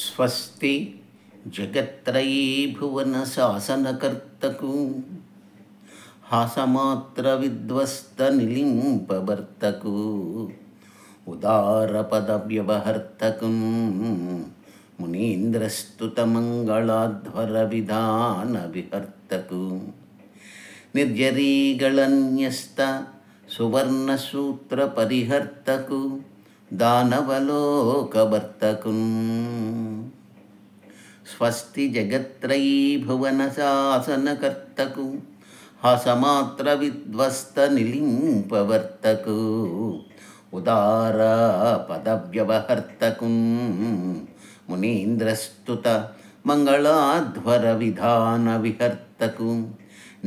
స్వస్తి జగత్రయీ భువన శాసనకర్తకు హాసమాత్ర విధ్వస్త నిలింపభర్తకు ఉదారపద వ్యవహర్తకు మునీంద్రస్తుత మంగళాధ్వర విధాన విహర్తకు నిర్జరీగళన్యస్త సువర్ణసూత్ర పరిహర్తకు దానవలోకవర్తకు స్వస్తి జగత్రయీ భువన శాసనకర్తకు హాసమాత్ర విధ్వస్త నిలింపవర్తకు ఉదార పద వ్యవహర్తకు మునీంద్రస్తుత మంగళాధ్వర విధాన విహర్తకు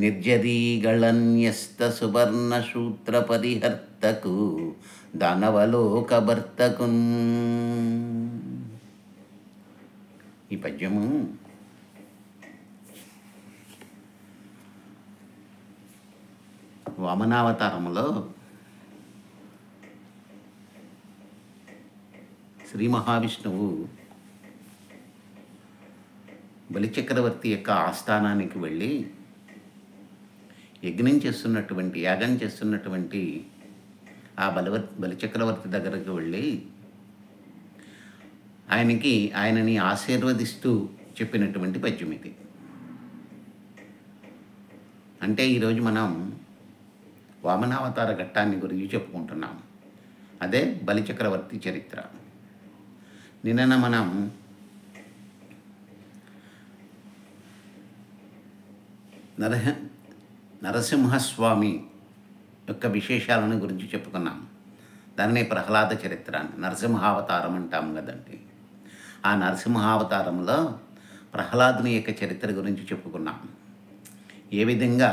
నిర్జరీగళన్యస్త సువర్ణసూత్ర పరిహర్తకు దానవలోకభర్తకు. ఈ పద్యము వామనావతారములో శ్రీ మహావిష్ణువు బలిచక్రవర్తి యొక్క ఆస్థానానికి వెళ్ళి యాగం చేస్తున్నటువంటి ఆ బలిచక్రవర్తి దగ్గరకు వెళ్ళి ఆయనని ఆశీర్వదిస్తూ చెప్పినటువంటి పద్యం ఇది. అంటే ఈరోజు మనం వామనావతార ఘట్టాన్ని గురించి చెప్పుకుంటున్నాం. అదే బలిచక్రవర్తి చరిత్ర. నిన్న మనం నరసింహస్వామి యొక్క విశేషాలను గురించి చెప్పుకున్నాం. దాన్నే ప్రహ్లాద చరిత్ర, నరసింహావతారం అంటాం కదండి. ఆ నరసింహావతారంలో ప్రహ్లాదుని యొక్క చరిత్ర గురించి చెప్పుకున్నాం. ఏ విధంగా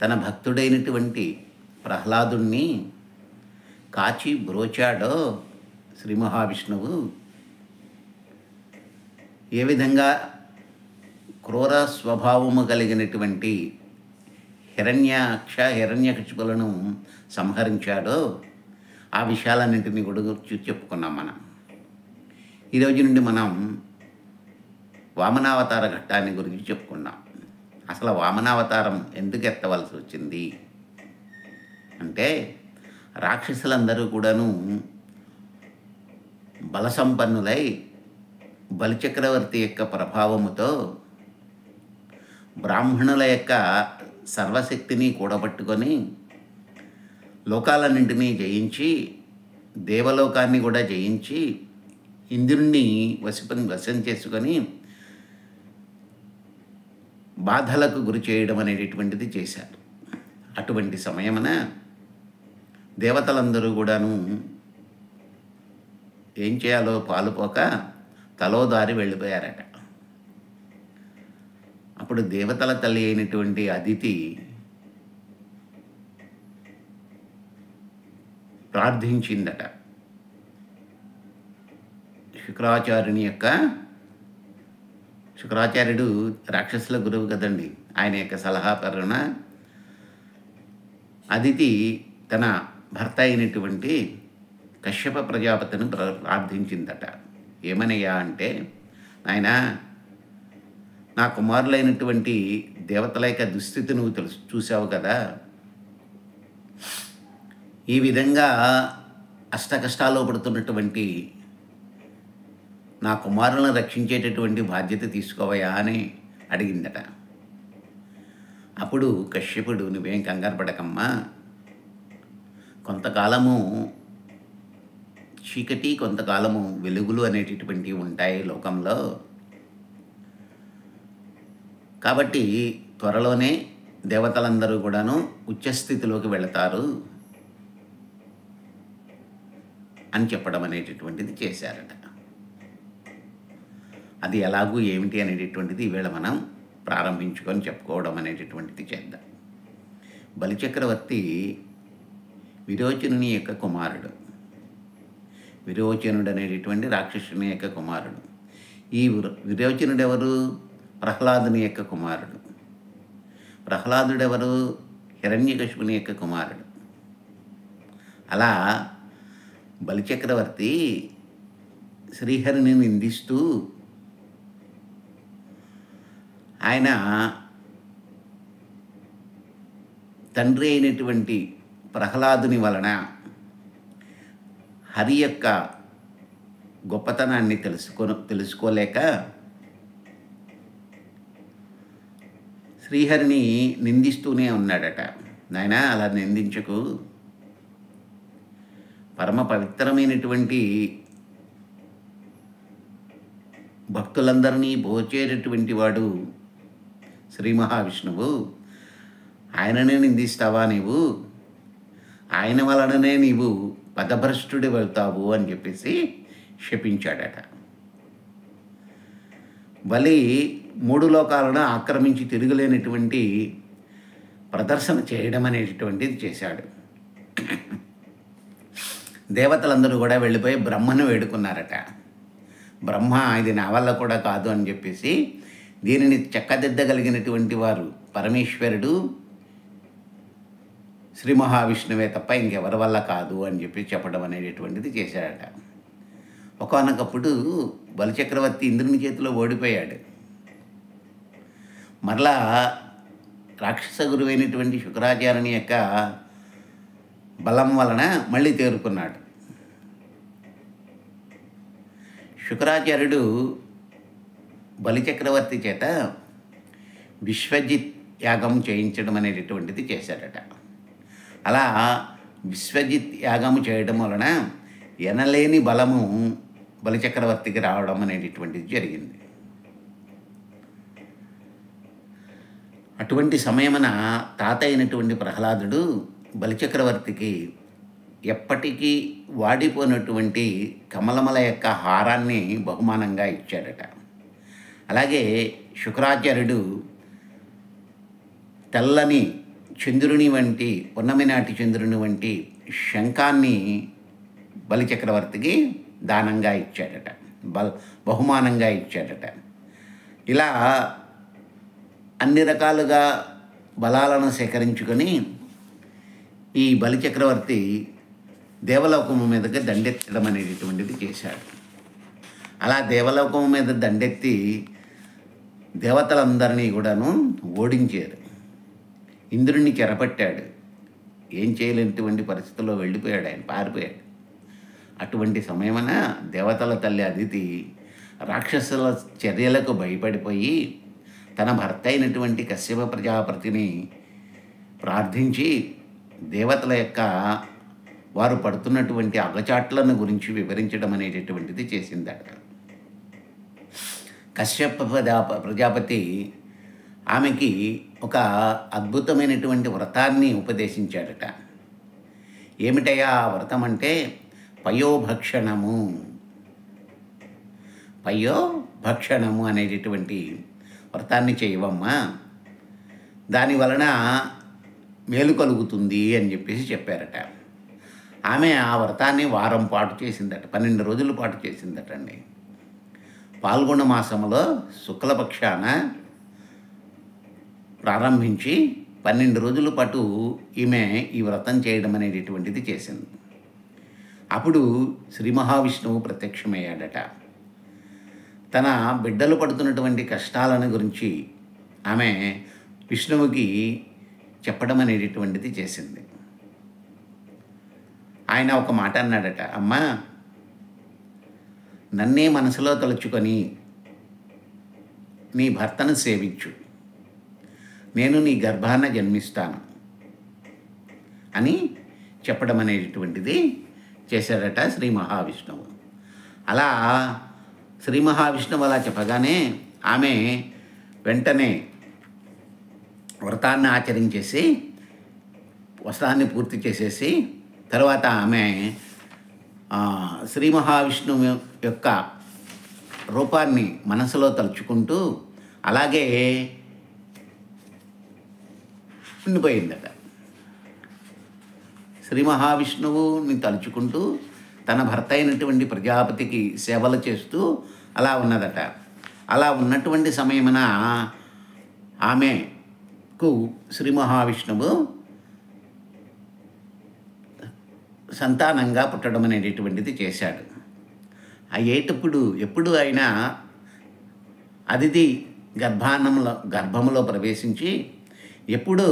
తన భక్తుడైనటువంటి ప్రహ్లాదుణ్ణి కాచి బ్రోచాడో శ్రీ మహావిష్ణువు, ఏ విధంగా క్రూర స్వభావము కలిగినటువంటి హిరణ్యకశిపులను సంహరించాడో ఆ విషయాలన్నింటినీ కూడా చెప్పుకున్నాం మనం. ఈరోజు నుండి మనం వామనావతార ఘట్టాన్ని గురించి చెప్పుకున్నాం. అసలు వామనావతారం ఎందుకు ఎత్తవలసి వచ్చింది అంటే, రాక్షసులందరూ కూడాను బలసంపన్నులై బలిచక్రవర్తి యొక్క ప్రభావముతో బ్రాహ్మణుల యొక్క సర్వశక్తిని కూడబట్టుకొని లోకాలన్నింటినీ జయించి, దేవలోకాన్ని కూడా జయించి, ఇంద్రుణ్ణి వశం చేసుకొని బాధలకు గురి చేయడం అనేటటువంటిది చేశారు. అటువంటి సమయమున దేవతలందరూ కూడాను ఏం చేయాలో పాలుపోక తలోదారి వెళ్ళిపోయారట. అప్పుడు దేవతల తల్లి అయినటువంటి అదితి ప్రార్థించిందట. శుక్రాచార్యుడు రాక్షసుల గురువు కదండి. ఆయన యొక్క సలహా పరున అదితి తన భర్త అయినటువంటి కశ్యప ప్రజాపతిని ప్రార్థించిందట. ఏమనయ్యా అంటే, ఆయన నా కుమారులైనటువంటి దేవతల యొక్క దుస్థితి నువ్వు చూసావు కదా. ఈ విధంగా అష్టకష్టాల్లో పడుతున్నటువంటి నా కుమారులను రక్షించేటటువంటి బాధ్యత తీసుకోవయా అని అడిగిందట. అప్పుడు కశ్యపుడు, నువ్వేం కంగారు పడకమ్మా, కొంతకాలము చీకటి, కొంతకాలము వెలుగులు అనేటటువంటివి ఉంటాయి లోకంలో. కాబట్టి త్వరలోనే దేవతలందరూ కూడాను ఉచ్చస్థితిలోకి వెళతారు అని చెప్పడం అనేటటువంటిది చేశారట. అది ఎలాగూ ఏమిటి అనేటటువంటిది ఈవేళ మనం ప్రారంభించుకొని చెప్పుకోవడం అనేటటువంటిది చేద్దాం. బలిచక్రవర్తి విరోచనుని యొక్క కుమారుడు. విరోచనుడు అనేటటువంటి రాక్షసుని యొక్క కుమారుడు. ఈ విరోచనుడు ఎవరు? ప్రహ్లాదుని యొక్క కుమారుడు. ప్రహ్లాదుడెవరు? హిరణ్యకశిపుని యొక్క కుమారుడు. అలా బలిచక్రవర్తి శ్రీహరిని నిందిస్తూ ఆయన తండ్రి అయినటువంటి ప్రహ్లాదుని వలన హరి యొక్క గొప్పతనాన్ని తెలుసుకోలేక శ్రీహరిని నిందిస్తూనే ఉన్నాడట. నాయనా, అలా నిందించకు, పరమ పవిత్రమైనటువంటి భక్తులందరినీ భోచేటటువంటి వాడు శ్రీ మహావిష్ణువు, ఆయననే నిందిస్తావా నీవు? ఆయన వలననే నీవు పదభ్రష్టుడి వెళ్తావు అని చెప్పేసి శపించాడట. బలి 3 లోకాలను ఆక్రమించి తిరగలేనటువంటి ప్రదర్శన చేయడం అనేటటువంటిది చేశాడు. దేవతలందరూ కూడా వెళ్ళిపోయి బ్రహ్మను వేడుకున్నారట. బ్రహ్మ, ఇది నా వల్ల కూడా కాదు అని చెప్పేసి దీనిని చక్కదిద్దగలిగినటువంటి వారు పరమేశ్వరుడు, శ్రీ మహావిష్ణువే తప్ప ఇంకెవరి వల్ల కాదు అని చెప్పి చెప్పడం అనేటటువంటిది చేశాడట. ఒకానొకప్పుడు బలిచక్రవర్తి ఇంద్రుని చేతిలో ఓడిపోయాడు. మరలా రాక్షస గురువైనటువంటి శుక్రాచార్యుని యొక్క బలం వలన మళ్ళీ తేరుకున్నాడు. శుక్రాచార్యుడు బలిచక్రవర్తి చేత విశ్వజిత్ యాగం చేయించడం అనేటటువంటిది చేశాడట. అలా విశ్వజిత్ యాగము చేయడం వలన ఎనలేని బలము బలిచక్రవర్తికి రావడం అనేటటువంటిది జరిగింది. అటువంటి సమయమున తాత అయినటువంటి ప్రహ్లాదుడు బలిచక్రవర్తికి ఎప్పటికీ వాడిపోయినటువంటి కమలమల యొక్క హారాన్ని బహుమానంగా ఇచ్చాడట. అలాగే శుక్రాచార్యుడు తెల్లని చంద్రుని వంటి, పున్నమి నాటి చంద్రుని వంటి శంఖాన్ని బలిచక్రవర్తికి దానంగా ఇచ్చాడట, బహుమానంగా ఇచ్చాడట. ఇలా అన్ని రకాలుగా బలాలను సేకరించుకొని ఈ బలిచక్రవర్తి దేవలోకము మీదకి దండెత్తడం అనేటటువంటిది చేశాడు. అలా దేవలోకము మీద దండెత్తి దేవతలందరినీ కూడాను ఓడించారు. ఇంద్రుణ్ణి చెరపట్టాడు. ఏం చేయలేనటువంటి పరిస్థితుల్లో వెళ్ళిపోయాడు, ఆయన పారిపోయాడు. అటువంటి సమయమున దేవతల తల్లి అదితి రాక్షసుల చర్యలకు భయపడిపోయి తన భర్త అయినటువంటి కశ్యప ప్రజాపతిని ప్రార్థించి దేవతల యొక్క వారు పడుతున్నటువంటి అగచాట్లను గురించి వివరించడం అనేటటువంటిది చేసిందట. కశ్యప ప్రజాపతి ఆమెకి ఒక అద్భుతమైనటువంటి వ్రతాన్ని ఉపదేశించాడట. ఏమిటయా ఆ వ్రతం అంటే పయోభక్షణము. పయోభక్షణము అనేటటువంటి వ్రతాన్ని చేయవమ్మా, దాని వలన మేలు కలుగుతుంది అని చెప్పేసి చెప్పారట. ఆమె ఆ వ్రతాన్ని వారం పాటు చేసిందట, 12 రోజుల పాటు చేసిందటండి. పాల్గొన మాసంలో శుక్లపక్షాన ప్రారంభించి 12 రోజుల పాటు ఈమె ఈ వ్రతం చేయడం అనేటటువంటిది చేసింది. అప్పుడు శ్రీ మహావిష్ణువు ప్రత్యక్షమయ్యాడట. తన బిడ్డలు పడుతున్నటువంటి కష్టాలను గురించి ఆమె విష్ణువుకి చెప్పడం అనేటటువంటిది చేసింది. ఆయన ఒక మాట అన్నాడట, అమ్మా, నన్నే మనసులో తలుచుకొని నీ భర్తను సేవించు, నేను నీ గర్భాన జన్మిస్తాను అని చెప్పడం అనేటటువంటిది చేశాడట శ్రీ మహావిష్ణువు. అలా శ్రీ మహావిష్ణువు అలా చెప్పగానే ఆమె వెంటనే వ్రతాన్ని ఆచరించేసి వ్రతాన్ని పూర్తి చేసేసి తర్వాత ఆమె శ్రీ మహావిష్ణువు యొక్క రూపాన్ని మనసులో తలుచుకుంటూ అలాగే ఉండిపోయిందట. శ్రీ మహావిష్ణువుని తలుచుకుంటూ తన భర్త అయినటువంటి ప్రజాపతికి సేవలు చేస్తూ అలా ఉన్నదట. అలా ఉన్నటువంటి సమయమున ఆమెకు శ్రీ మహావిష్ణువు సంతానంగా పుట్టడం అనేటటువంటిది చేశాడు. అయ్యేటప్పుడు ఎప్పుడు ఆయన అదితి గర్భంలో ప్రవేశించి ఎప్పుడు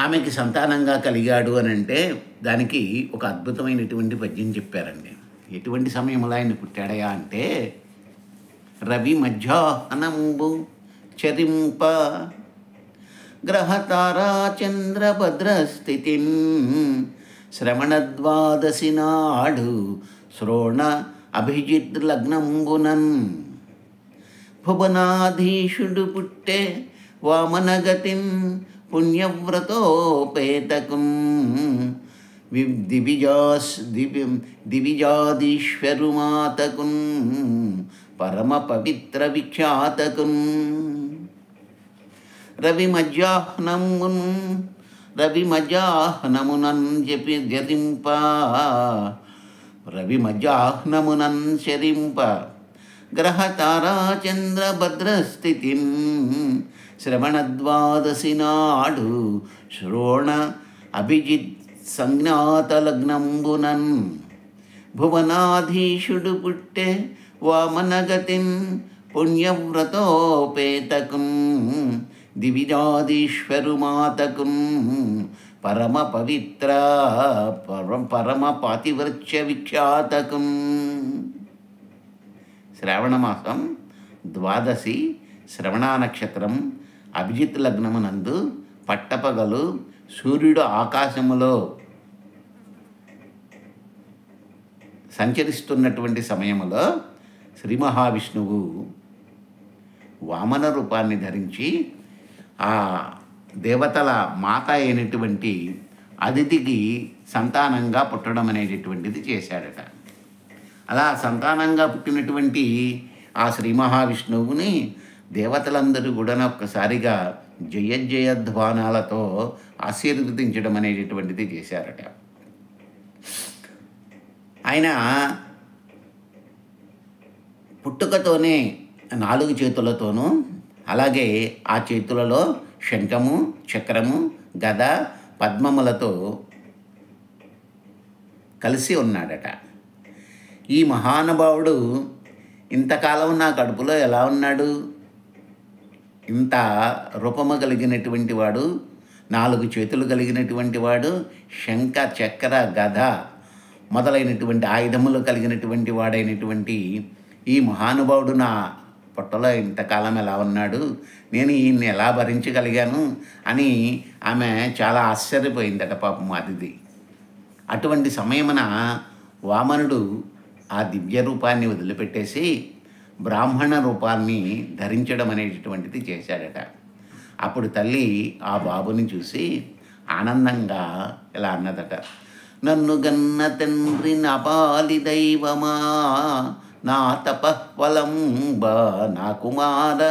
ఆమెకి సంతానంగా కలిగాడు అని అంటే దానికి ఒక అద్భుతమైనటువంటి పద్యం చెప్పారండి. ఎటువంటి సమయంలో ఆయన పుట్టాడయా అంటే, రవి మధ్యాహ్నంబు చరింప గ్రహతారా చంద్రభద్రస్థితిం శ్రవణద్వాదశి నాడు శ్రోణ అభిజిత్ లగ్నంబునన్ భువనాధీశుడు పుట్టే వామనగతిం పుణ్యవ్రతోపేతకం దివిజాదీశ్వరుమాతకుం పరమ పవిత్ర విఖ్యాతకుం రవి మధ్యాహ్నమునన్ జరింప రవి మధ్యాహ్నమునన్ చరింప గ్రహతారా చంద్రభద్రస్థితిం శ్రవణద్వాదశి నాడు శ్రోణ అభిజిత్ సంజ్ఞాతలగ్నంబునన్ భువనాధీశుడు పుట్టే వామనగతిం పుణ్యవ్రతోపేతకం దివిజాదీశ్వరుమాతకం పరమ పవిత్ర పరమ పాతివ్రత్య విఖ్యాతకం. శ్రావణమాసం ద్వాదశి శ్రవణా నక్షత్రం అభిజిత్ లగ్నమునందు పట్టపగలు సూర్యుడు ఆకాశములో సంచరిస్తున్నటువంటి సమయంలో శ్రీ మహావిష్ణువు వామన రూపాన్ని ధరించి ఆ దేవతల మాత అయినటువంటి అదితికి సంతానంగా పుట్టడం అనేటటువంటిది చేశాడట. అలా సంతానంగా పుట్టినటువంటి ఆ శ్రీ మహావిష్ణువుని దేవతలందరూ కూడా ఒక్కసారిగా జయధ్వానాలతో ఆశీర్వదించడం అనేటటువంటిది చేశారట. ఆయన పుట్టుకతోనే 4 చేతులతోనూ అలాగే ఆ చేతులలో శంఖము, చక్రము, గద, పద్మములతో కలిసి ఉన్నాడట. ఈ మహానుభావుడు ఇంతకాలం నా కడుపులో ఎలా ఉన్నాడు? ఇంత రూపము కలిగినటువంటి వాడు, 4 చేతులు కలిగినటువంటి వాడు, శంఖ, చక్ర, గద మొదలైనటువంటి ఆయుధములు కలిగినటువంటి వాడైనటువంటి ఈ మహానుభావుడు నా పొట్టలో ఇంతకాలం ఎలా ఉన్నాడు, నేను ఈయన్ని ఎలా భరించగలిగాను అని ఆమె చాలా ఆశ్చర్యపోయిందట పాపం అదితి. అటువంటి సమయమున వామనుడు ఆ దివ్య రూపాన్ని వదిలిపెట్టేసి బ్రాహ్మణ రూపాన్ని ధరించడం అనేటటువంటిది చేశాడట. అప్పుడు తల్లి ఆ బాబుని చూసి ఆనందంగా ఇలా అన్నదట, నన్ను గన్న తండ్రి నా పాలి దైవమా, నా తపఫలంబ నా కుమార,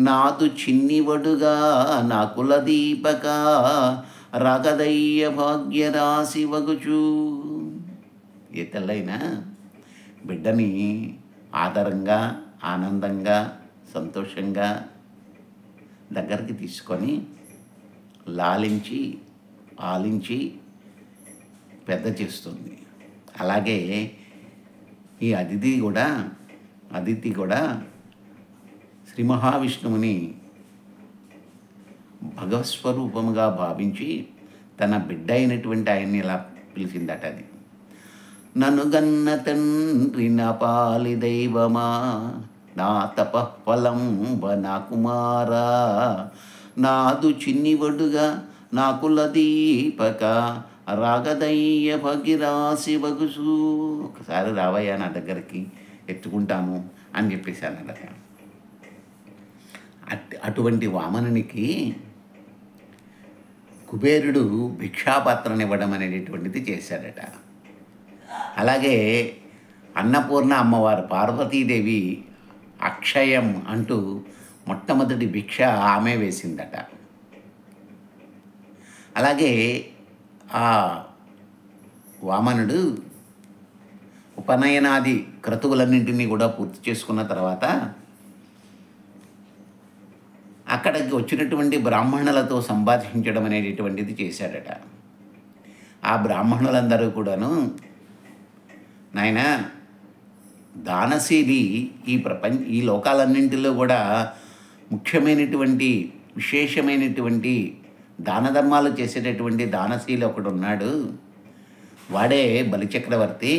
నాదు చిన్నివడుగా నా కులదీపక, రాగదయ్య భాగ్యరాశి వగుచు. ఏ తల్లైనా బిడ్డని ఆదరంగా, ఆనందంగా, సంతోషంగా దగ్గరికి తీసుకొని లాలించి ఆలించి పెద్ద చేస్తుంది. అలాగే ఈ అదితి కూడా శ్రీ మహావిష్ణువుని భగవస్వరూపముగా భావించి తన బిడ్డ అయినటువంటి ఆయన్ని ఇలా పిలిచిందట. అది నన్ను గన్న తండ్రి నా పాలి దైవమా, నా తపఫలంబ నా కుమారా, నాదు చిన్నివడుగా నా కులదీపక, రాగదయ్య భగిరాశి వగుసు. ఒకసారి రావయ్యా నా దగ్గరికి, ఎత్తుకుంటాము అని చెప్పేసి అన్నదట. అటువంటి వామనునికి కుబేరుడు భిక్షాపాత్రనివ్వడం అనేటటువంటిది చేశాడట. అలాగే అన్నపూర్ణ అమ్మవారు పార్వతీదేవి అక్షయం అంటూ మొట్టమొదటి భిక్ష ఆమె వేసిందట. అలాగే ఆ వామనుడు ఉపనయనాది క్రతువులన్నింటినీ కూడా పూర్తి చేసుకున్న తర్వాత అక్కడికి వచ్చినటువంటి బ్రాహ్మణులతో సంభాషించడం అనేటటువంటిది చేశాడట. ఆ బ్రాహ్మణులందరూ కూడాను, నాయన దానశీలి ఈ లోకాలన్నింటిలో కూడా ముఖ్యమైనటువంటి విశేషమైనటువంటి దాన ధర్మాలు చేసేటటువంటి దానశీలి ఒకడు ఉన్నాడు. వాడే బలిచక్రవర్తి.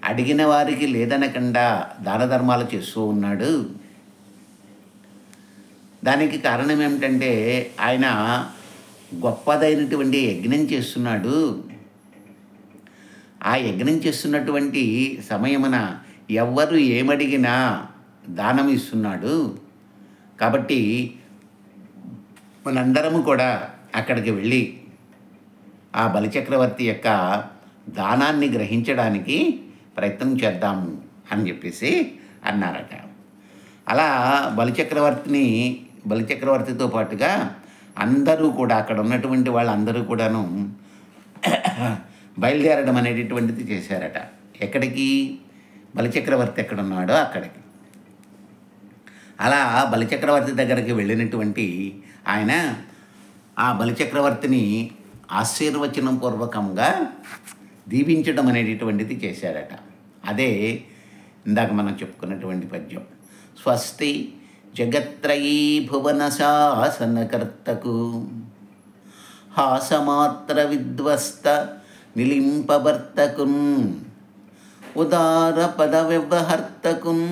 అడిగిన వారికి లేదనకుండా దాన ధర్మాలు చేస్తూ ఉన్నాడు. దానికి కారణం ఏమిటంటే ఆయన గొప్పదైనటువంటి యజ్ఞం చేస్తున్నాడు. ఆ యజ్ఞం చేస్తున్నటువంటి సమయమున ఎవ్వరు ఏమడిగినా దానం ఇస్తున్నాడు. కాబట్టి మనందరము కూడా అక్కడికి వెళ్ళి ఆ బలిచక్రవర్తి యొక్క దానాన్ని గ్రహించడానికి ప్రయత్నం చేద్దాము అని చెప్పేసి అన్నారట. అలా బలిచక్రవర్తితో పాటుగా అందరూ కూడా, అక్కడ ఉన్నటువంటి వాళ్ళందరూ కూడాను బయలుదేరడం అనేటటువంటిది చేశారట. ఎక్కడికి? బలిచక్రవర్తి ఎక్కడున్నాడో అక్కడికి. అలా బలిచక్రవర్తి దగ్గరికి వెళ్ళినటువంటి ఆయన ఆ బలిచక్రవర్తిని ఆశీర్వచనం పూర్వకంగా దీవించడం అనేటటువంటిది చేశారట. అదే ఇందాక మనం చెప్పుకున్నటువంటి పద్యం. స్వస్తి జగత్రయీ భువన శాసనకర్తకు హాసమాత్ర విధ్వస్త నిలింపభర్తకున్ ఉదార పద వ్యవహర్తకున్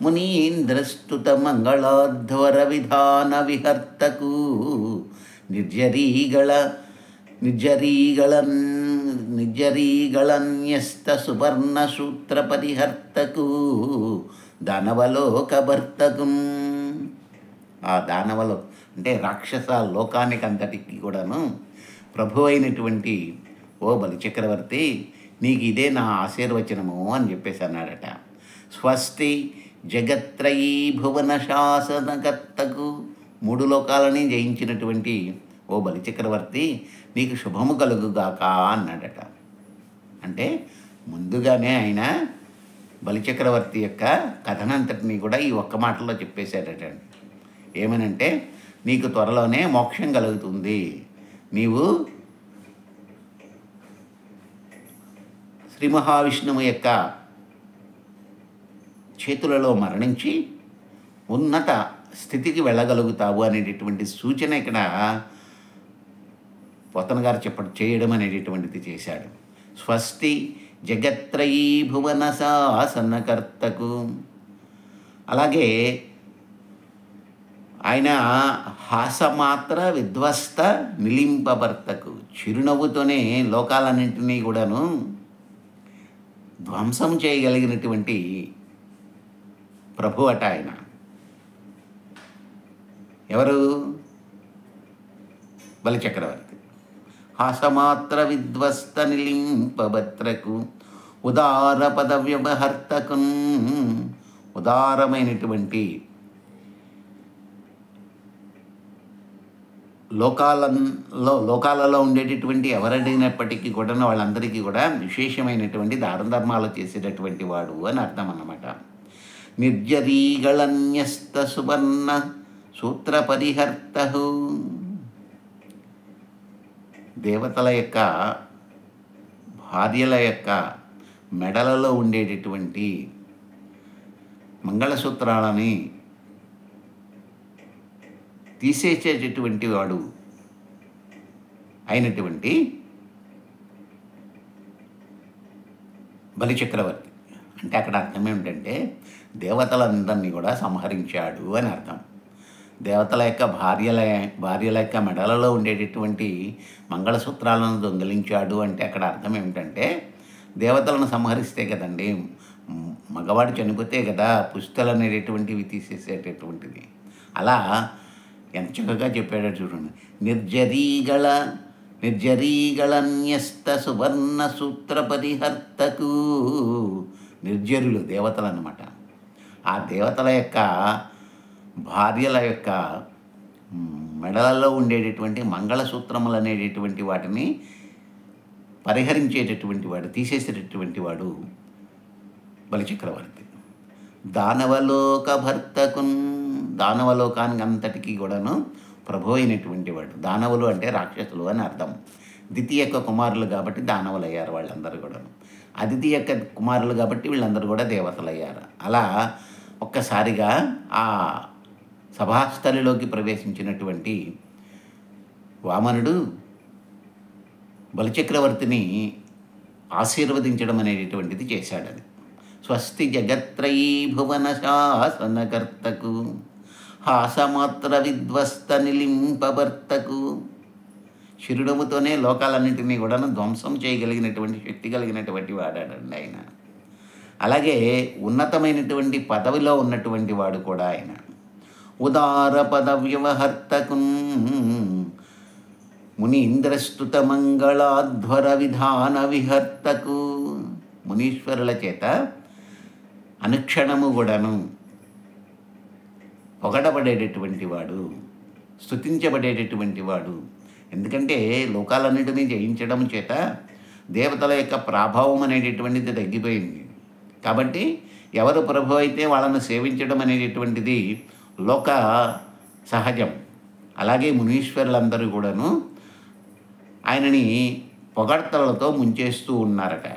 మునీంద్రస్తుత మంగళాధ్వర విధాన విహర్తకు నిర్జరీಗಳನ್ಯಸ್ತ సువర్ణ సూత్ర పరిహర్తకు దానవలోకభర్తకు. ఆ దానవలో అంటే రాక్షస లోకానికి అంతటికి కూడాను ప్రభు అయినటువంటి ఓ బలిచక్రవర్తి, నీకు ఇదే నా ఆశీర్వచనము అని చెప్పేసి అన్నాడట. స్వస్తి జగత్రయీ భువన శాసనకర్తకు, 3 లోకాలని జయించినటువంటి ఓ బలిచక్రవర్తి, నీకు శుభము కలుగుగాక అన్నాడట. అంటే ముందుగానే ఆయన బలిచక్రవర్తి యొక్క కథనంతటినీ కూడా ఈ ఒక్క మాటలో చెప్పేశాడట. ఏమనంటే, నీకు త్వరలోనే మోక్షం కలుగుతుంది, నీవు శ్రీ మహావిష్ణువు యొక్క చేతులలో మరణించి ఉన్నత స్థితికి వెళ్ళగలుగుతావు అనేటటువంటి సూచన ఇక్కడ పోతన గారు చేయడం అనేటటువంటిది చేశాడు. స్వస్తి జగత్రయీ భువన శాసనకర్తకు. అలాగే ఆయన హాసమాత్ర విధ్వస్త నిలింపభర్తకు, చిరునవ్వుతోనే లోకాలన్నింటినీ కూడాను ధ్వంసం చేయగలిగినటువంటి ప్రభు అట ఆయన. ఎవరు? బలిచక్రవర్తి. హాసమాత్ర విధ్వస్త నిలింపభర్తకు ఉదార పద వ్యవహర్తకు, ఉదారమైనటువంటి లోకాలలో ఉండేటటువంటి ఎవరడిగినప్పటికీ కూడా వాళ్ళందరికీ కూడా విశేషమైనటువంటి దాన ధర్మాలు చేసేటటువంటి వాడు అని అర్థం అన్నమాట. నిర్జరీಗಳನ್ಯಸ್ತ సువర్ణ సూత్ర పరిహర్తహు, దేవతల యొక్క భార్యల యొక్క మెడలలో ఉండేటటువంటి మంగళసూత్రాలని తీసేసేటటువంటి వాడు అయినటువంటి బలిచక్రవర్తి. అంటే అక్కడ అర్థం ఏమిటంటే దేవతలందరినీ కూడా సంహరించాడు అని అర్థం. దేవతల యొక్క భార్యల యొక్క మెడలలో ఉండేటటువంటి మంగళసూత్రాలను దొంగిలించాడు అంటే అక్కడ అర్థం ఏమిటంటే దేవతలను సంహరిస్తే కదండి, మగవాడు చనిపోతే కదా పుస్తలు అనేటటువంటివి తీసేసేటటువంటిది. అలా ఎంత చక్కగా చెప్పాడో చూడండి. నిర్జరీಗಳನ್ಯస్త సువర్ణ సూత్ర పరిహర్తకు, నిర్జరులు దేవతలు అన్నమాట. ఆ దేవతల యొక్క భార్యల యొక్క మెడలలో ఉండేటటువంటి మంగళసూత్రములు అనేటటువంటి వాటిని పరిహరించేటటువంటి వాడు, తీసేసేటటువంటి వాడు బలిచక్రవర్తి. దానవలోకభర్తకు, దానవలోకానికి అంతటికీ కూడాను ప్రభు అయినటువంటి వాడు. దానవులు అంటే రాక్షసులు అని అర్థం. దితి యొక్క కుమారులు కాబట్టి దానవులు అయ్యారు వాళ్ళందరూ కూడా. అదితి యొక్క కుమారులు కాబట్టి వీళ్ళందరూ కూడా దేవతలు అయ్యారు. అలా ఒక్కసారిగా ఆ సభాస్థలిలోకి ప్రవేశించినటువంటి వామనుడు బలిచక్రవర్తిని ఆశీర్వదించడం అనేటటువంటిది చేశాడని. స్వస్తి జగత్రయీ భువన శాసనకర్తకు హాసమాత్ర విధ్వస్త నిలింపభర్తకు. చిరునవ్వుతోనే లోకాలన్నింటినీ కూడా ధ్వంసం చేయగలిగినటువంటి శక్తి కలిగినటువంటి వాడాడండి ఆయన. అలాగే ఉన్నతమైనటువంటి పదవిలో ఉన్నటువంటి వాడు కూడా ఆయన. ఉదార పదవ్యవహర్తకు మునీంద్రస్తుత మంగళాధ్వర విధాన విహర్తకు. మునీశ్వరుల చేత అనుక్షణము కూడాను పొగడబడేటటువంటి వాడు, స్తుతించబడేటటువంటి వాడు. ఎందుకంటే లోకాలన్నిటినీ జయించడం చేత దేవతల యొక్క ప్రభావం అనేటటువంటిది తగ్గిపోయింది. కాబట్టి ఎవరు ప్రభు అయితే వాళ్ళను సేవించడం అనేటటువంటిది లోక సహజం. అలాగే మునీశ్వరులందరూ కూడాను ఆయనని పొగడ్తలతో ముంచేస్తూ ఉన్నారట.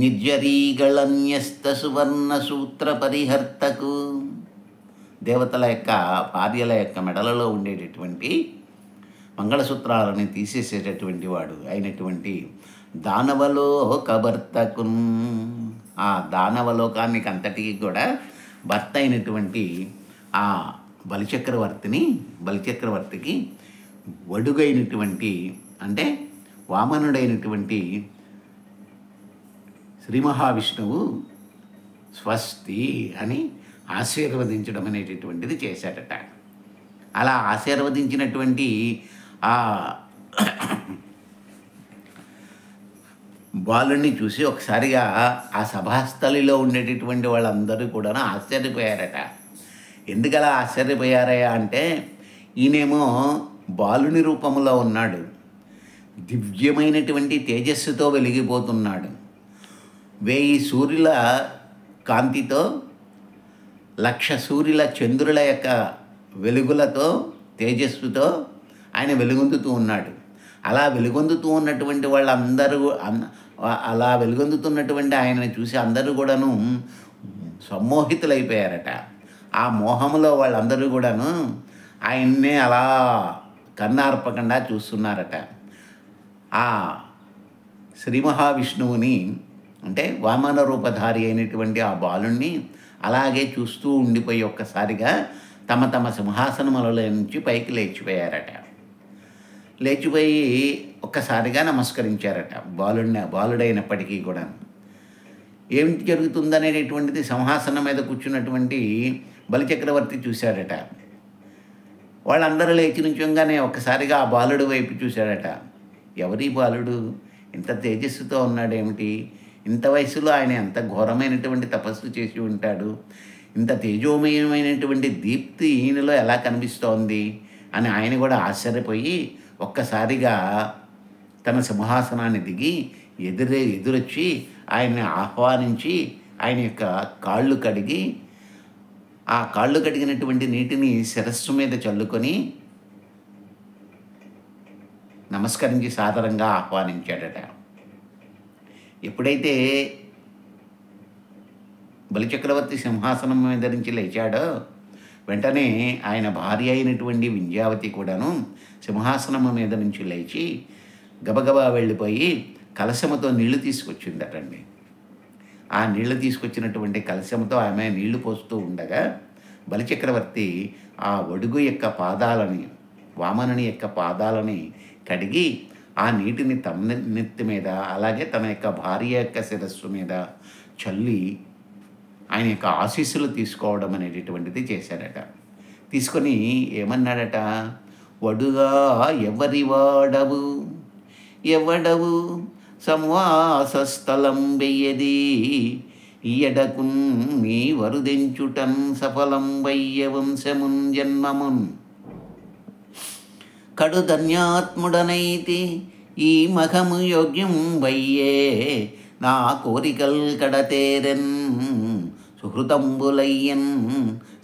నిర్జరీగళన్యస్త సువర్ణ సూత్ర పరిహర్తకు. దేవతల యొక్క భార్యల యొక్క మెడలలో ఉండేటటువంటి మంగళసూత్రాలను తీసేసేటటువంటి వాడు అయినటువంటి దానవలోకభర్తకు. ఆ దానవలోకానికి అంతటికి కూడా భర్త అయినటువంటి ఆ బలిచక్రవర్తికి వడుగైనటువంటి అంటే వామనుడైనటువంటి శ్రీ మహావిష్ణువు స్వస్తి అని ఆశీర్వదించడం అనేటటువంటిది చేశాడట. అలా ఆశీర్వదించినటువంటి ఆ బాలుని చూసి ఒకసారిగా ఆ సభాస్థలిలో ఉండేటటువంటి వాళ్ళందరూ కూడా ఆశ్చర్యపోయారట. ఎందుకలా ఆశ్చర్యపోయారయ్యా అంటే, ఈయనేమో బాలుని రూపంలో ఉన్నాడు, దివ్యమైనటువంటి తేజస్సుతో వెలిగిపోతున్నాడు. 1000 సూర్యుల కాంతితో, 1,00,000 సూర్యుల చంద్రుల యొక్క వెలుగులతో, తేజస్సుతో ఆయన వెలుగొందుతూ ఉన్నాడు. అలా వెలుగొందుతూ ఉన్నటువంటి వాళ్ళందరూ అలా వెలుగొందుతున్నటువంటి ఆయనని చూసి అందరూ కూడాను సమ్మోహితులైపోయారట. ఆ మోహంలో వాళ్ళందరూ కూడాను ఆయన్నే అలా కన్నార్పకుండా చూస్తున్నారట. ఆ శ్రీ మహావిష్ణువుని అంటే వామన రూపధారి అయినటువంటి ఆ బాలుణ్ణి అలాగే చూస్తూ ఉండిపోయి ఒక్కసారిగా తమ తమ సింహాసనములలో నుంచి పైకి లేచిపోయారట. లేచిపోయి ఒక్కసారిగా నమస్కరించారట బాలుడైనప్పటికీ కూడా. ఏమిటి జరుగుతుందనేటటువంటిది సింహాసనం మీద కూర్చున్నటువంటి బలిచక్రవర్తి చూశాడట. వాళ్ళందరూ లేచి నుంచంగానే ఒక్కసారిగా ఆ బాలుడు వైపు చూశాడట. ఎవరి బాలుడు ఇంత తేజస్సుతో ఉన్నాడేమిటి? ఇంత వయసులో ఆయన ఎంత ఘోరమైనటువంటి తపస్సు చేసి ఉంటాడు, ఇంత తేజోమయమైనటువంటి దీప్తి ఈయనలో ఎలా కనిపిస్తోంది అని ఆయన కూడా ఆశ్చర్యపోయి ఒక్కసారిగా తన సింహాసనాన్ని దిగి ఎదురొచ్చి ఆయన్ని ఆహ్వానించి ఆయన యొక్క కాళ్ళు కడిగి ఆ కాళ్ళు కడిగినటువంటి నీటిని శిరస్సు మీద చల్లుకొని నమస్కరించి సాదరంగా ఆహ్వానించాడట. ఎప్పుడైతే బలిచక్రవర్తి సింహాసనం మీద నుంచి లేచాడో వెంటనే ఆయన భార్య అయినటువంటి వింధ్యావతి కూడాను సింహాసనం మీద నుంచి లేచి గబగబా వెళ్ళిపోయి కలశముతో నీళ్లు తీసుకొచ్చిందటండి. ఆ నీళ్లు తీసుకొచ్చినటువంటి కలశంతో ఆమె నీళ్లు పోస్తూ ఉండగా బలిచక్రవర్తి ఆ ఒడుగు యొక్క పాదాలని, వామనుని యొక్క పాదాలని కడిగి ఆ నీటిని తన నెత్తి మీద అలాగే తన యొక్క భార్య యొక్క శిరస్సు మీద చల్లి ఆయన యొక్క ఆశీస్సులు తీసుకోవడం అనేటటువంటిది చేశాడట. తీసుకొని ఏమన్నాడట, వడుగా ఎవడవు సంవాసస్థలం వెయ్యది ఇయడకు నీ వరుదెంచుటన్ సఫలం వయ్య వంశమున్ జన్మమున్ కడు ధన్యాత్ముడనైతి ఈ మఖము యోగ్యం వయ్యే నా కోరికల్ కడతేరెన్ సుహృతంబులయ్యన్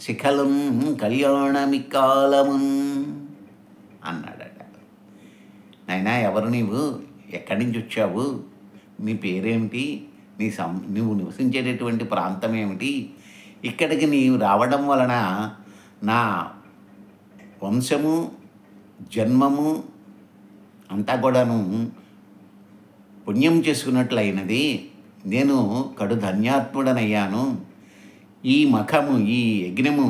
శిఖలం కళ్యాణమిక్కాలమున్ అన్నాడట. నాయనా ఎవరు నీవు, ఎక్కడి నుంచి వచ్చావు, నీ పేరేమిటి, నువ్వు నివసించేటటువంటి ప్రాంతం ఏమిటి, ఇక్కడికి నీవు రావడం వలన నా వంశము జన్మము అంతా కూడాను పుణ్యం చేసుకున్నట్లయినది, నేను కడు ధన్యాత్ముడనయ్యాను, ఈ మఖము ఈ యజ్ఞము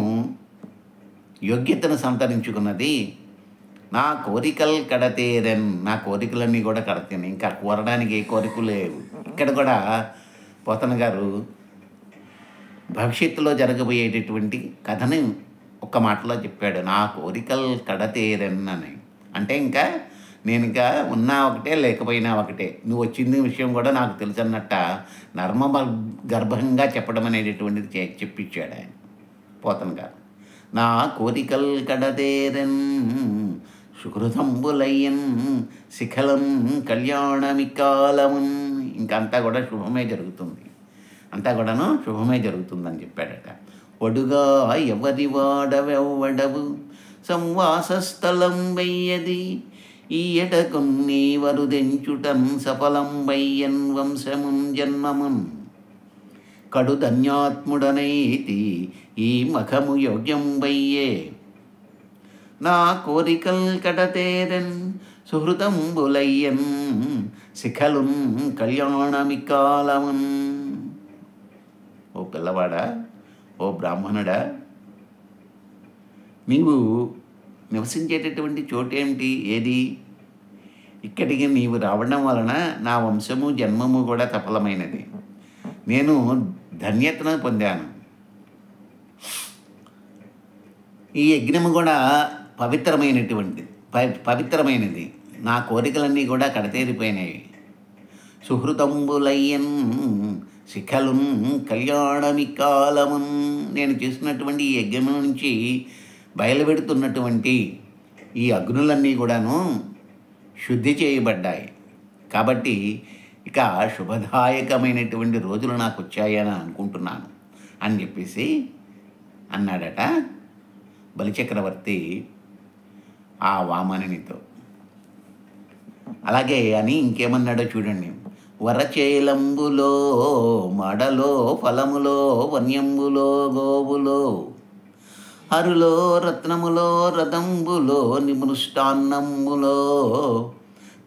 యోగ్యతను సంతరించుకున్నది, నా కోరికలు కడతేరన్, నా కోరికలన్నీ కూడా కడతాను, ఇంకా కోరడానికి ఏ కోరికలు లేవు. ఇక్కడ కూడా పోతన గారు భవిష్యత్తులో జరగబోయేటటువంటి కథని ఒక్క మాటలో చెప్పాడు, నా కోరికలు కడతేరన్ అని. అంటే ఇంకా నేను ఇంకా ఉన్నా ఒకటే లేకపోయినా ఒకటే, నువ్వు వచ్చింది విషయం కూడా నాకు తెలుసు అన్నట్ట గర్భంగా చెప్పడం అనేటటువంటిది చెప్పించాడు ఆయన పోతన గారు. నా కోరికల్ కడతేరన్ సుకృతంబులయ్యన్ శిఖలం కళ్యాణమికాలమున్, ఇంకంతా కూడా శుభమే జరుగుతుంది, అంతా కూడాను శుభమే జరుగుతుందని చెప్పాడట. ఒడుగా ఎవరి వాడవెవ్వడవు సంవాస స్థలం వెయ్యది, ఈయట కొన్ని వరుదెంచుటన్ సఫలం వయ్యన్ వంశమున్ జన్మమున్, కడు ధన్యాత్ముడనైతి ఈ మఖము యోగ్యం వయ్యే, నా కోరికల్ కడతేరన్ సుహృతంబులయ్యన్ శిఖలున్ కళ్యాణమికాలమున్. ఓ పిల్లవాడా, ఓ బ్రాహ్మణుడా, నీవు నివసించేటటువంటి చోటేమిటి, ఏది, ఇక్కడికి నీవు రావడం వలన నా వంశము జన్మము కూడా సఫలమైనది, నేను ధన్యతను పొందాను, ఈ యజ్ఞము కూడా పవిత్రమైనది, నా కోరికలన్నీ కూడా కడతేరిపోయినాయి. సుహృతంబులయ్యన్ శిఖలున్ కళ్యాణమికాలమున్, నేను చేసినటువంటి ఈ యజ్ఞం నుంచి బయలుపెడుతున్నటువంటి ఈ అగ్నులన్నీ కూడాను శుద్ధి చేయబడ్డాయి, కాబట్టి ఇక శుభదాయకమైనటువంటి రోజులు నాకు వచ్చాయని అనుకుంటున్నాను అని చెప్పేసి అన్నాడట బలిచక్రవర్తి ఆ వామనునితో. అలాగే అని ఇంకేమన్నాడో చూడండి. వరచేలంబులో మడలో ఫలములో వన్యంబులో గోవులో హరులో రత్నములో రథంబులో నిమృష్టాన్నములో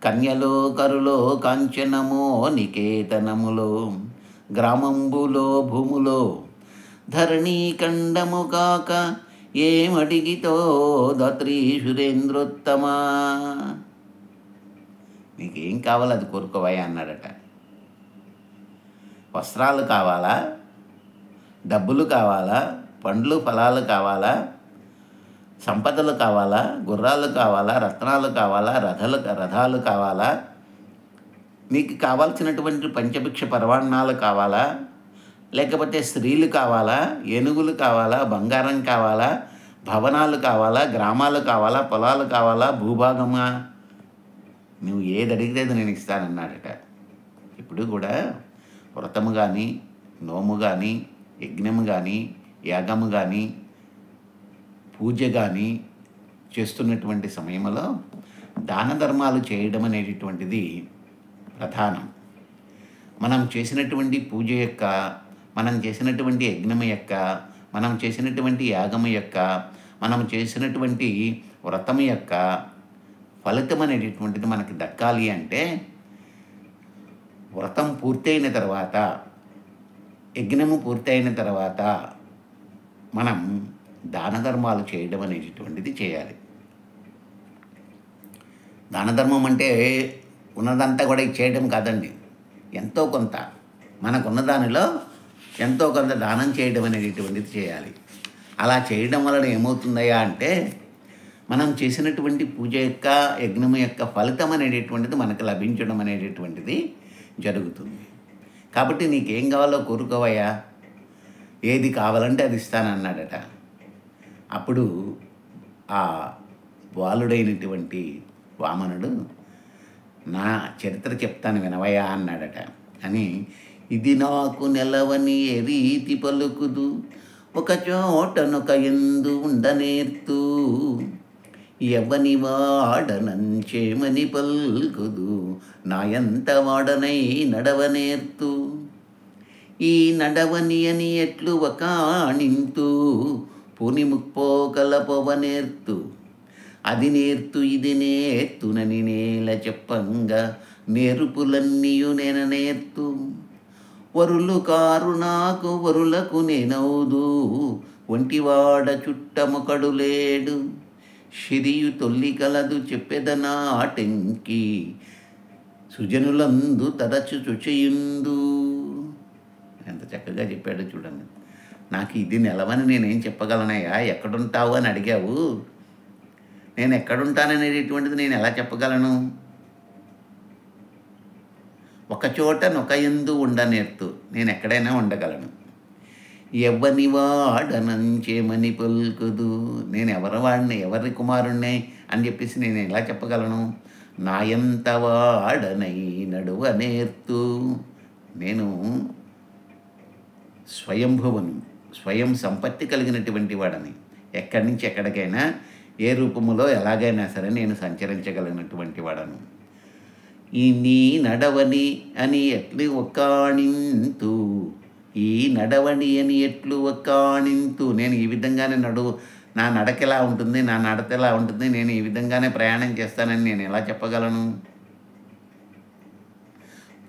కన్యలో కరులో కాంచనమో నికేతనములో గ్రామంబులో భూములో ధరణీ ఖండము కాక ఏమడిగితో దాత్రీ సురేంద్రోత్తమా, నీకేం కావాలో అది కోరుకోవయ్యా అన్నాడట. వస్త్రాలు కావాలా, డబ్బులు కావాలా, పండ్లు ఫలాలు కావాలా, సంపదలు కావాలా, గుర్రాలు కావాలా, రత్నాలు కావాలా, రథాలు కావాలా, నీకు కావాల్సినటువంటి పంచభిక్ష పరవాణాలు కావాలా, లేకపోతే స్త్రీలు కావాలా, ఏనుగులు కావాలా, బంగారం కావాలా, భవనాలు కావాలా, గ్రామాలు కావాలా, పొలాలు కావాలా, భూభాగమా, నువ్వు ఏది అడిగితే అది నేను ఇస్తానన్నాడట. ఇప్పుడు కూడా వ్రతము కానీ, నోము కానీ, యజ్ఞము కానీ, యాగము కానీ, పూజ కానీ చేస్తున్నటువంటి సమయంలో దాన ధర్మాలు చేయడం అనేటటువంటిది ప్రధానం. మనం చేసినటువంటి పూజ యొక్క, మనం చేసినటువంటి యజ్ఞము యొక్క, మనం చేసినటువంటి యాగము యొక్క, మనం చేసినటువంటి వ్రతము యొక్క ఫలితం అనేటటువంటిది మనకి దక్కాలి అంటే వ్రతం పూర్తయిన తర్వాత, యజ్ఞము పూర్తయిన తర్వాత మనం దాన ధర్మాలు చేయడం అనేటటువంటిది చేయాలి. దాన ధర్మం అంటే ఉన్నదంతా కూడా చేయడం కాదండి, ఎంతో కొంత మనకున్న దానిలో ఎంతో కొంత దానం చేయడం అనేటటువంటిది చేయాలి. అలా చేయడం వలన ఏమవుతుందయ్యా అంటే మనం చేసినటువంటి పూజ యొక్క, యజ్ఞము యొక్క ఫలితం అనేటటువంటిది మనకు లభించడం అనేటటువంటిది జరుగుతుంది. కాబట్టి నీకేం కావాలో కోరుకోవయ్యా, ఏది కావాలంటే అది ఇస్తానన్నాడట. అప్పుడు ఆ బాలుడైనటువంటి వామనుడు నా చరిత్ర చెప్తాను వినవయ్యా అన్నాడట. అని ఇది నాకు నెలవని రీతి పలుకుదు ఒక చోటనొక ఎందు ఉండనేర్తూ ఎవ్వని వాడనంచేమని పల్కుదు, నాయంత వాడనై నడవనేర్తు. ఈ నడవని అని ఎట్లు వకాణింతు, పుని ముక్పోకల పొవనేర్తు. అది నేర్తు ఇది నేర్తునని నేల చెప్పంగా, నేర్పులన్నీయు నేర్తు. వరులు కారు నాకు వరులకు నేనౌదు, ఒంటివాడ చుట్టమొకడు లేడు. శిరియు తొల్లి కలదు చెప్పెదనాటెంకి, సుజనులందు తరచు చుచయుందు. ఎంత చక్కగా చెప్పాడో చూడండి. నాకు ఇది నిలవని నేనేం చెప్పగలనయ్యా, ఎక్కడుంటావు అని అడిగావు. నేను ఎక్కడుంటాననేటటువంటిది నేను ఎలా చెప్పగలను? ఒకచోట నొకయందు ఉండనేర్తు, నేను ఎక్కడైనా ఉండగలను. ఎవ్వని వాడనంచేమని పలుకుదు, నేను ఎవరి వాడిని, ఎవరి కుమారుణ్ణి అని చెప్పేసి నేను ఎలా చెప్పగలను? నాయంత వాడనై నడువ నేర్తు, నేను స్వయంభువును, స్వయం సంపత్తి కలిగినటువంటి వాడని. ఎక్కడి నుంచి ఎక్కడికైనా ఏ రూపములో ఎలాగైనా సరే నేను సంచరించగలిగినటువంటి వాడను. ఈ నీ నడవని అని ఎట్లు ఒక్కాణింతు, ఈ నడవని అని ఎట్లు ఒక్కాణింతు, నేను ఈ విధంగానే నా నడక ఎలా ఉంటుంది, నా నడత ఎలా ఉంటుంది, నేను ఈ విధంగానే ప్రయాణం చేస్తానని నేను ఎలా చెప్పగలను?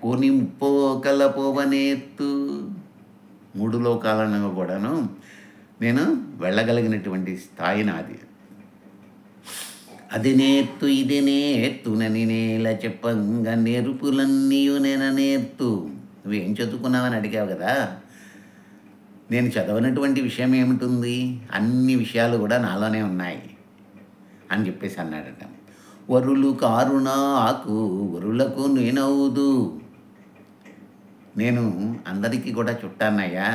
పోని పోకల పోవనేత్తు, 3 లోకాలను కూడాను నేను వెళ్ళగలిగినటువంటి స్థాయి నాది. అది నేర్తు ఇది నేర్తునని నేల చెప్పంగా, నేర్పులన్నీయు నేర్తు. నువ్వేం చదువుకున్నావని అడిగావు కదా. నేను చదవనటువంటి విషయం ఏమిటుంది? అన్ని విషయాలు కూడా నాలోనే ఉన్నాయి అని చెప్పేసి అన్నాడట. వరులు కారు నాకు వరులకు నేనవుదు, నేను అందరికీ కూడా చుట్టానయ్యా,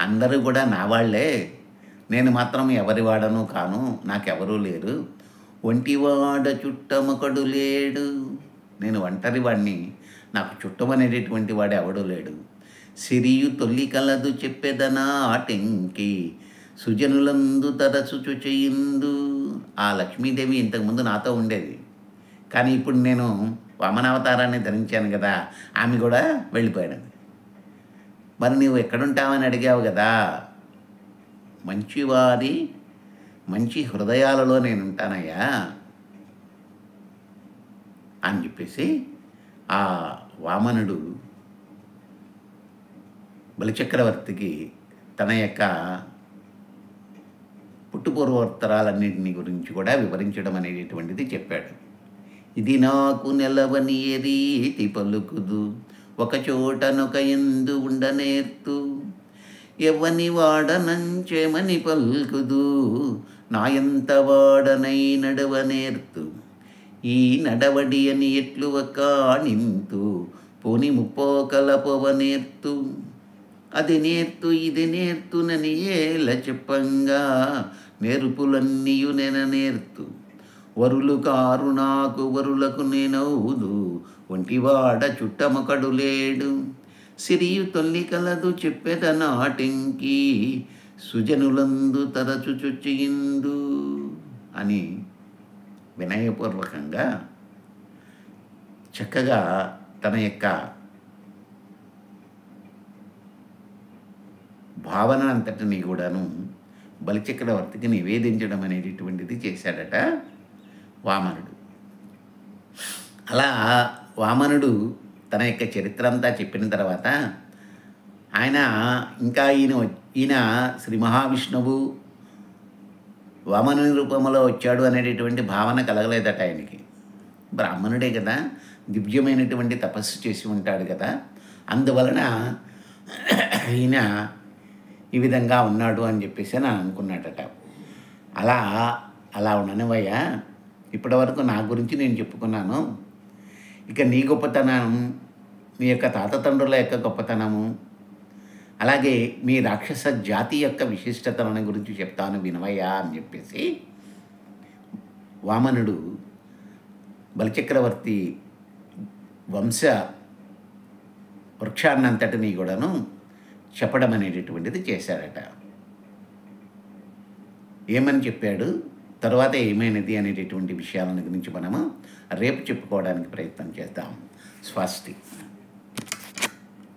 అందరూ కూడా నా వాళ్ళే, నేను మాత్రం ఎవరి వాడను కాను, నాకెవరూ లేరు. ఒంటివాడ చుట్టమొకడు లేడు, నేను ఒంటరి వాడిని, నాకు చుట్టమనేటటువంటి వాడు ఎవడూ లేడు. సిరియు తొల్లి కలదు చెప్పెదనా ఆటెంకి, సుజనులందు తరచు చుచయిందు. ఆ లక్ష్మీదేవి ఇంతకుముందు నాతో ఉండేది, కానీ ఇప్పుడు నేను వామనావతారాన్ని ధరించాను కదా, ఆమె కూడా వెళ్ళిపోయాడు. మరి నువ్వు ఎక్కడుంటావని అడిగావు కదా. మంచివారి మంచి హృదయాలలో నేను ఉంటానయ్యా అని చెప్పేసి ఆ వామనుడు బలిచక్రవర్తికి తన యొక్క పుట్టుపూర్వోత్తరాలన్నింటినీ గురించి కూడా వివరించడం అనేటటువంటిది చెప్పాడు. ఇది నాకు నెలవని ఏ రీతి పలుకుదు, ఒకచోటనొక ఎందు ఉండనేర్తు. ఎవ్వని వాడనంచేమని పల్కుదు, నాయంత వాడనై నడవనేర్తు. ఈ నడవడి అని ఎట్లు ఒక్కాణింతు, పోని ముప్పోకల పొవనేర్తు. అది నేర్తు ఇది నేర్తునని ఏల చెప్పంగా, నేర్పులన్నీయు నేర్తు. వరులు కారు నాకు వరులకు నేనవుదు, ఒంటివాడ చుట్టమొకడు లేడు. సిరియు తొల్లి కలదు చెప్పెదనాటెంకి, సుజనులందు తరచు చుచ్చియిందు అని వినయపూర్వకంగా చక్కగా తన యొక్క భావన అంతటినీ కూడాను బలిచక్రవర్తికి నివేదించడం అనేటటువంటిది చేశాడట వామనుడు. అలా వామనుడు తన యొక్క చరిత్ర అంతా చెప్పిన తర్వాత ఆయన ఇంకా ఈయన శ్రీ మహావిష్ణువు వామనుని రూపంలో వచ్చాడు అనేటటువంటి భావన కలగలేదట ఆయనకి. బ్రాహ్మణుడే కదా, దివ్యమైనటువంటి తపస్సు చేసి ఉంటాడు కదా, అందువలన ఈయన ఈ విధంగా ఉన్నాడు అని చెప్పేసి అని అనుకున్నాడట. అలా ఉండనివయ్యా, ఇప్పటివరకు నా గురించి నేను చెప్పుకున్నాను. ఇక నీ గొప్పతనం, మీ యొక్క తాత తండ్రుల యొక్క గొప్పతనము, అలాగే మీ రాక్షస జాతి యొక్క విశిష్టతలను గురించి చెప్తాను వినవయ్యా అని చెప్పేసి వామనుడు బలిచక్రవర్తి వంశ వృక్షాన్నంతటినీ కూడాను చెప్పడం అనేటటువంటిది చేశాడట. ఏమని చెప్పాడు? తరువాత ఏమైనది అనేటటువంటి విషయాలను గురించి మనము రేపు చెప్పుకోవడానికి ప్రయత్నం చేద్దాం. స్వస్తి.